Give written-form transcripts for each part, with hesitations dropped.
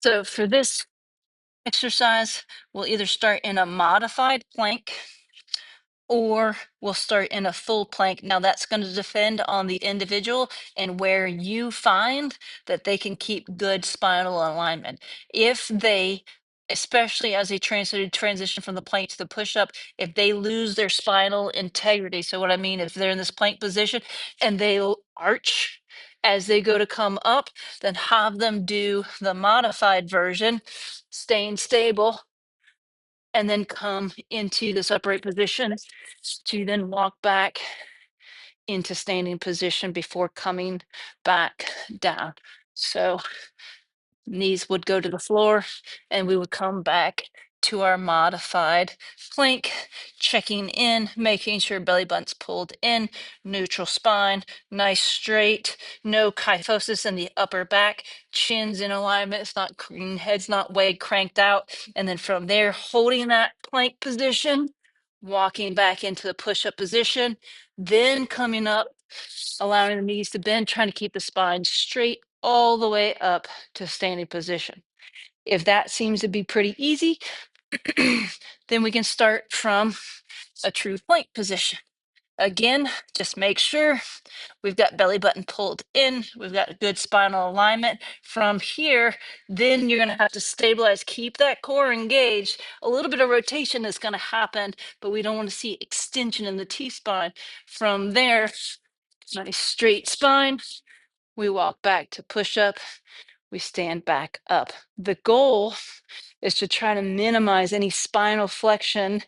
So for this exercise, we'll either start in a modified plank or we'll start in a full plank. Now that's going to depend on the individual and where you find that they can keep good spinal alignment. If they, especially as they transition from the plank to the push-up, if they lose their spinal integrity, so what I mean, if they're in this plank position and they'll arch as they go to come up, then have them do the modified version, staying stable, and then come into this upright position to then walk back into standing position before coming back down. So knees would go to the floor and we would come back to our modified plank, checking in, making sure belly button's pulled in, neutral spine, nice straight, no kyphosis in the upper back, chin's in alignment, it's not head's not way cranked out. And then from there, holding that plank position, walking back into the push-up position, then coming up, allowing the knees to bend, trying to keep the spine straight all the way up to standing position. If that seems to be pretty easy, then we can start from a true plank position. Again, just make sure we've got belly button pulled in, we've got good spinal alignment. From here, then you're going to have to stabilize, keep that core engaged. A little bit of rotation is going to happen, but we don't want to see extension in the T-spine. From there, nice straight spine. We walk back to push up. We stand back up. The goal is to try to minimize any spinal flexion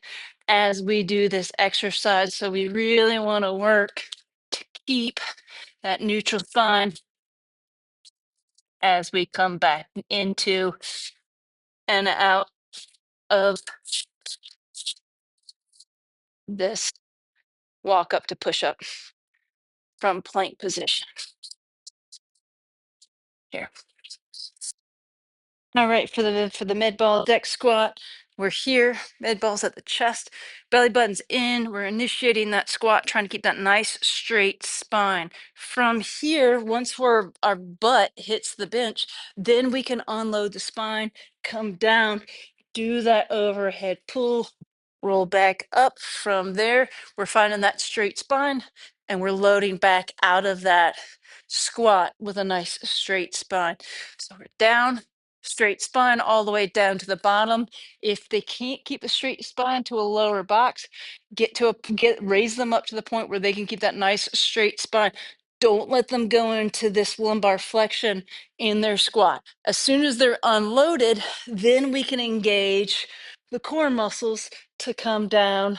as we do this exercise. So we really want to work to keep that neutral spine as we come back into and out of this walk up to push up from plank position. Here. All right, for the med ball deck squat, we're here. Med ball's at the chest, belly button's in. We're initiating that squat, trying to keep that nice straight spine. From here, once our butt hits the bench, then we can unload the spine, come down, do that overhead pull, roll back up. From there, we're finding that straight spine, and we're loading back out of that squat with a nice straight spine. So we're down, straight spine all the way down to the bottom. If they can't keep a straight spine to a lower box, raise them up to the point where they can keep that nice straight spine. Don't let them go into this lumbar flexion in their squat. As soon as they're unloaded, then we can engage the core muscles to come down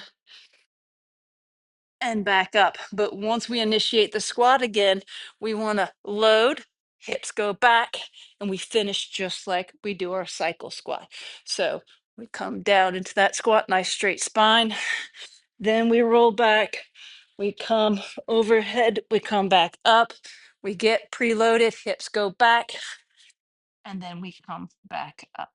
and back up. But once we initiate the squat again, we want to load, hips go back, and we finish just like we do our cycle squat. So we come down into that squat, nice straight spine. Then we roll back, we come overhead, we come back up, we get preloaded, hips go back, and then we come back up.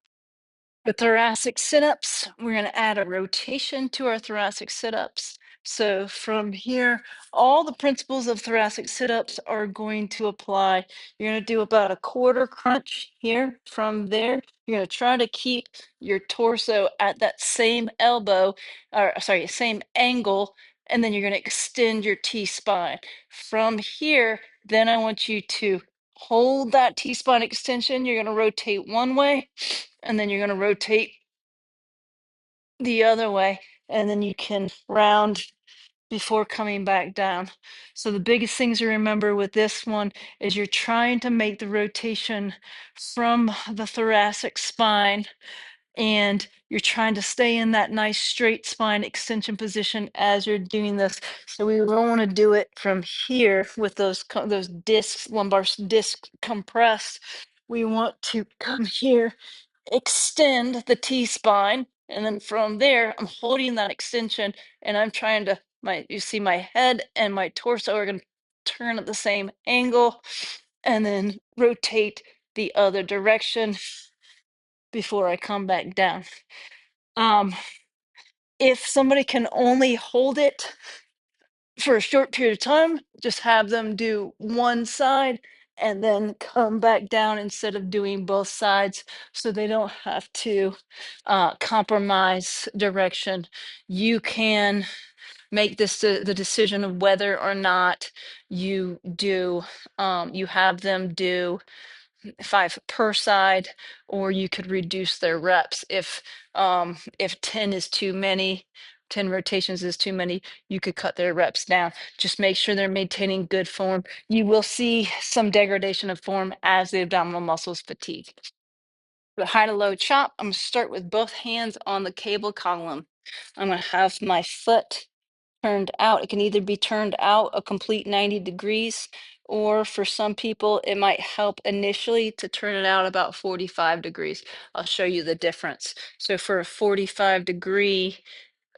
The thoracic sit-ups, we're going to add a rotation to our thoracic sit-ups. So from here, all the principles of thoracic sit-ups are going to apply. You're going to do about a quarter crunch here. From there, you're going to try to keep your torso at that same elbow, or sorry, same angle, and then you're going to extend your T-spine. From here, then I want you to hold that T-spine extension. You're going to rotate one way, and then you're going to rotate the other way, and then you can round before coming back down. So the biggest things to remember with this one is you're trying to make the rotation from the thoracic spine, and you're trying to stay in that nice straight spine extension position as you're doing this. So we don't want to do it from here with those discs, lumbar discs compressed. We want to come here, extend the T-spine, and then from there, I'm holding that extension and I'm trying to, you see my head and my torso are going to turn at the same angle and then rotate the other direction before I come back down. If somebody can only hold it for a short period of time, just have them do one side and then come back down instead of doing both sides, so they don't have to compromise direction. You can make this the decision of whether or not you have them do 5 per side, or you could reduce their reps. If 10 is too many, 10 rotations is too many, you could cut their reps down. Just make sure they're maintaining good form. You will see some degradation of form as the abdominal muscles fatigue. The high to low chop, I'm gonna start with both hands on the cable column. I'm gonna have my foot turned out. It can either be turned out a complete 90 degrees, or for some people, it might help initially to turn it out about 45 degrees. I'll show you the difference. So for a 45-degree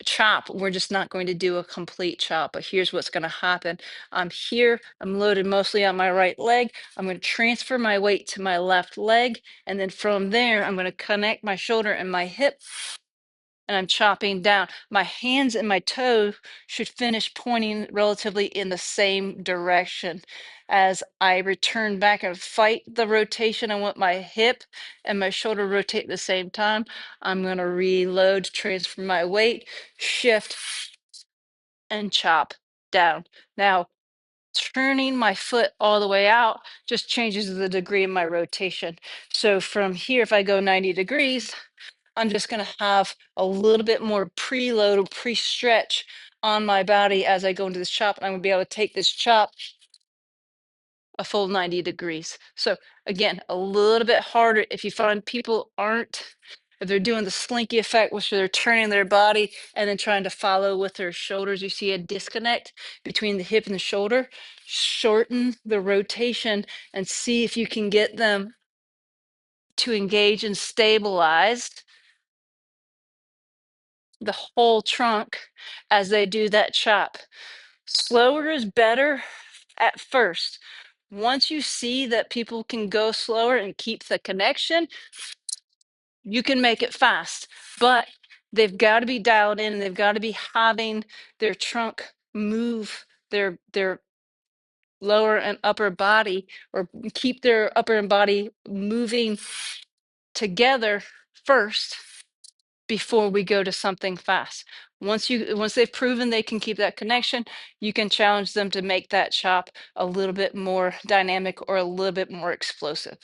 chop, we're just not going to do a complete chop, but here's what's going to happen. I'm here, I'm loaded mostly on my right leg. I'm going to transfer my weight to my left leg, and then from there, I'm going to connect my shoulder and my hip, and I'm chopping down. My hands and my toe should finish pointing relatively in the same direction. As I return back and fight the rotation, I want my hip and my shoulder rotate at the same time. I'm going to reload, transfer my weight, shift, and chop down. Now, turning my foot all the way out just changes the degree of my rotation. So from here, if I go 90 degrees, I'm just going to have a little bit more preload or pre-stretch on my body as I go into this chop. And I'm going to be able to take this chop a full 90 degrees. So again, a little bit harder if you find people if they're doing the slinky effect, which they're turning their body and then trying to follow with their shoulders. You see a disconnect between the hip and the shoulder. Shorten the rotation and see if you can get them to engage and stabilize the whole trunk as they do that chop. Slower is better at first. Once you see that people can go slower and keep the connection, you can make it fast, but they've got to be dialed in, and they've got to be having their trunk move their lower and upper body, or keep their upper and body moving together first before we go to something fast. Once they've proven they can keep that connection, you can challenge them to make that chop a little bit more dynamic or a little bit more explosive.